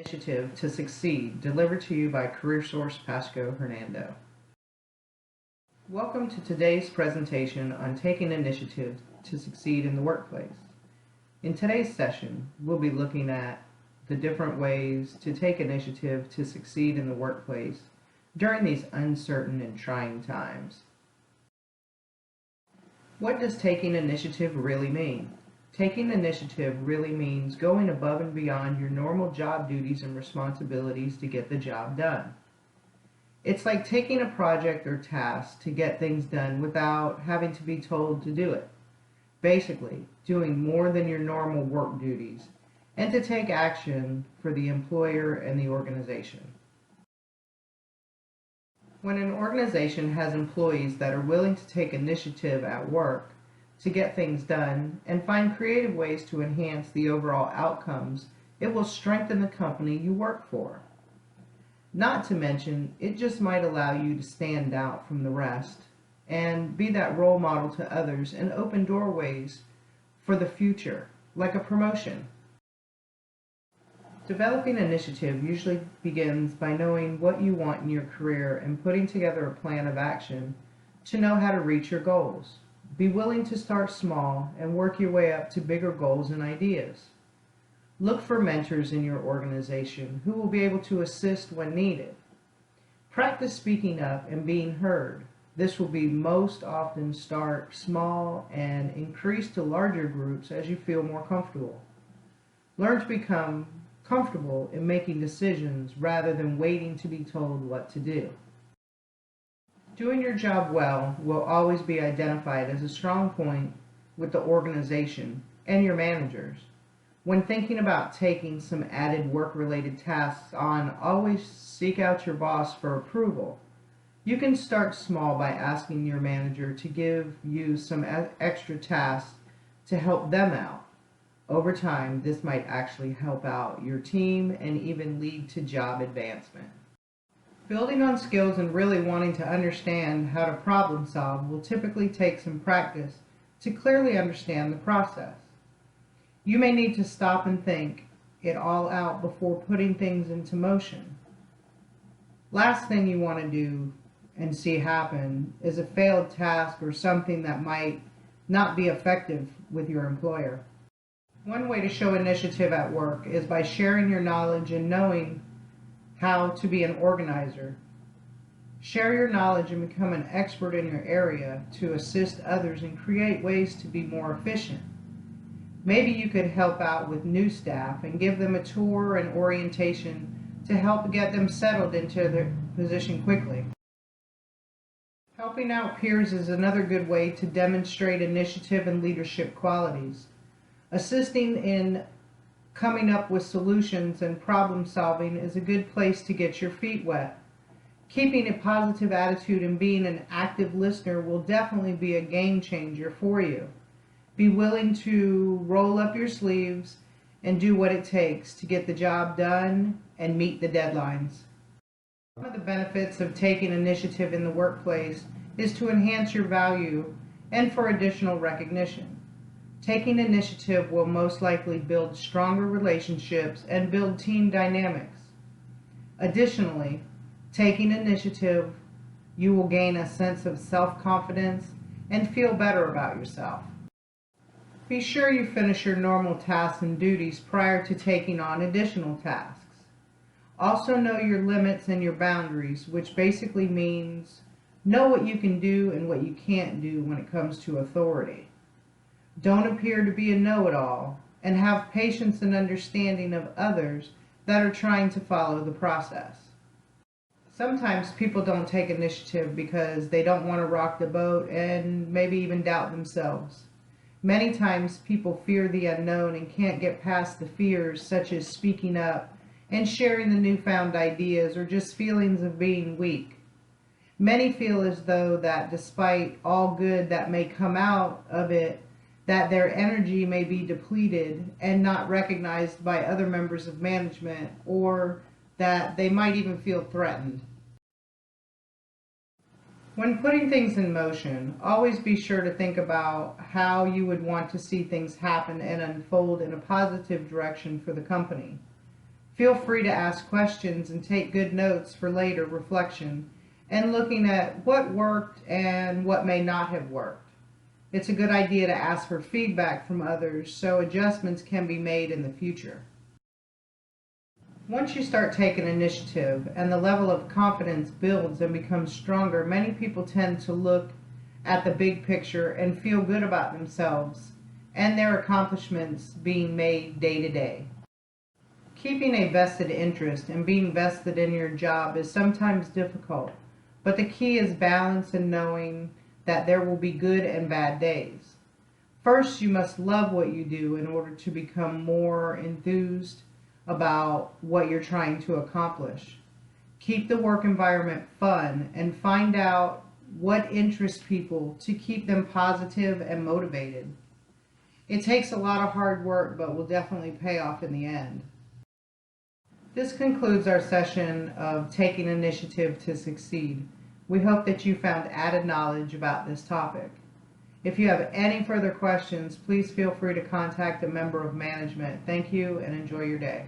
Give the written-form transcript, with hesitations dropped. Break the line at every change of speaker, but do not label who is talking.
Initiative to Succeed, delivered to you by CareerSource Pasco Hernando. Welcome to today's presentation on taking initiative to succeed in the workplace. In today's session, we'll be looking at the different ways to take initiative to succeed in the workplace during these uncertain and trying times. What does taking initiative really mean? Taking initiative really means going above and beyond your normal job duties and responsibilities to get the job done. It's like taking a project or task to get things done without having to be told to do it. Basically, doing more than your normal work duties and to take action for the employer and the organization. When an organization has employees that are willing to take initiative at work to get things done and find creative ways to enhance the overall outcomes, it will strengthen the company you work for. Not to mention, it just might allow you to stand out from the rest and be that role model to others and open doorways for the future, like a promotion. Developing initiative usually begins by knowing what you want in your career and putting together a plan of action to know how to reach your goals. Be willing to start small and work your way up to bigger goals and ideas. Look for mentors in your organization who will be able to assist when needed. Practice speaking up and being heard. This will be most often start small and increase to larger groups as you feel more comfortable. Learn to become comfortable in making decisions rather than waiting to be told what to do. Doing your job well will always be identified as a strong point with the organization and your managers. When thinking about taking some added work-related tasks on, always seek out your boss for approval. You can start small by asking your manager to give you some extra tasks to help them out. Over time, this might actually help out your team and even lead to job advancement. Building on skills and really wanting to understand how to problem solve will typically take some practice to clearly understand the process. You may need to stop and think it all out before putting things into motion. Last thing you want to do and see happen is a failed task or something that might not be effective with your employer. One way to show initiative at work is by sharing your knowledge and knowing how to be an organizer. Share your knowledge and become an expert in your area to assist others and create ways to be more efficient. Maybe you could help out with new staff and give them a tour and orientation to help get them settled into their position quickly. Helping out peers is another good way to demonstrate initiative and leadership qualities. Assisting in coming up with solutions and problem solving is a good place to get your feet wet. Keeping a positive attitude and being an active listener will definitely be a game changer for you. Be willing to roll up your sleeves and do what it takes to get the job done and meet the deadlines. One of the benefits of taking initiative in the workplace is to enhance your value and for additional recognition. Taking initiative will most likely build stronger relationships and build team dynamics. Additionally, taking initiative, you will gain a sense of self-confidence and feel better about yourself. Be sure you finish your normal tasks and duties prior to taking on additional tasks. Also know your limits and your boundaries, which basically means know what you can do and what you can't do when it comes to authority. Don't appear to be a know-it-all, and have patience and understanding of others that are trying to follow the process. Sometimes people don't take initiative because they don't want to rock the boat and maybe even doubt themselves. Many times people fear the unknown and can't get past the fears such as speaking up and sharing the newfound ideas or just feelings of being weak. Many feel as though that despite all good that may come out of it, that their energy may be depleted and not recognized by other members of management, or that they might even feel threatened. When putting things in motion, always be sure to think about how you would want to see things happen and unfold in a positive direction for the company. Feel free to ask questions and take good notes for later reflection and looking at what worked and what may not have worked. It's a good idea to ask for feedback from others so adjustments can be made in the future. Once you start taking initiative and the level of confidence builds and becomes stronger, many people tend to look at the big picture and feel good about themselves and their accomplishments being made day to day. Keeping a vested interest and being vested in your job is sometimes difficult, but the key is balance and knowing that there will be good and bad days. First, you must love what you do in order to become more enthused about what you're trying to accomplish. Keep the work environment fun and find out what interests people to keep them positive and motivated. It takes a lot of hard work, but will definitely pay off in the end. This concludes our session of Taking Initiative to Succeed. We hope that you found added knowledge about this topic. If you have any further questions, please feel free to contact a member of management. Thank you and enjoy your day.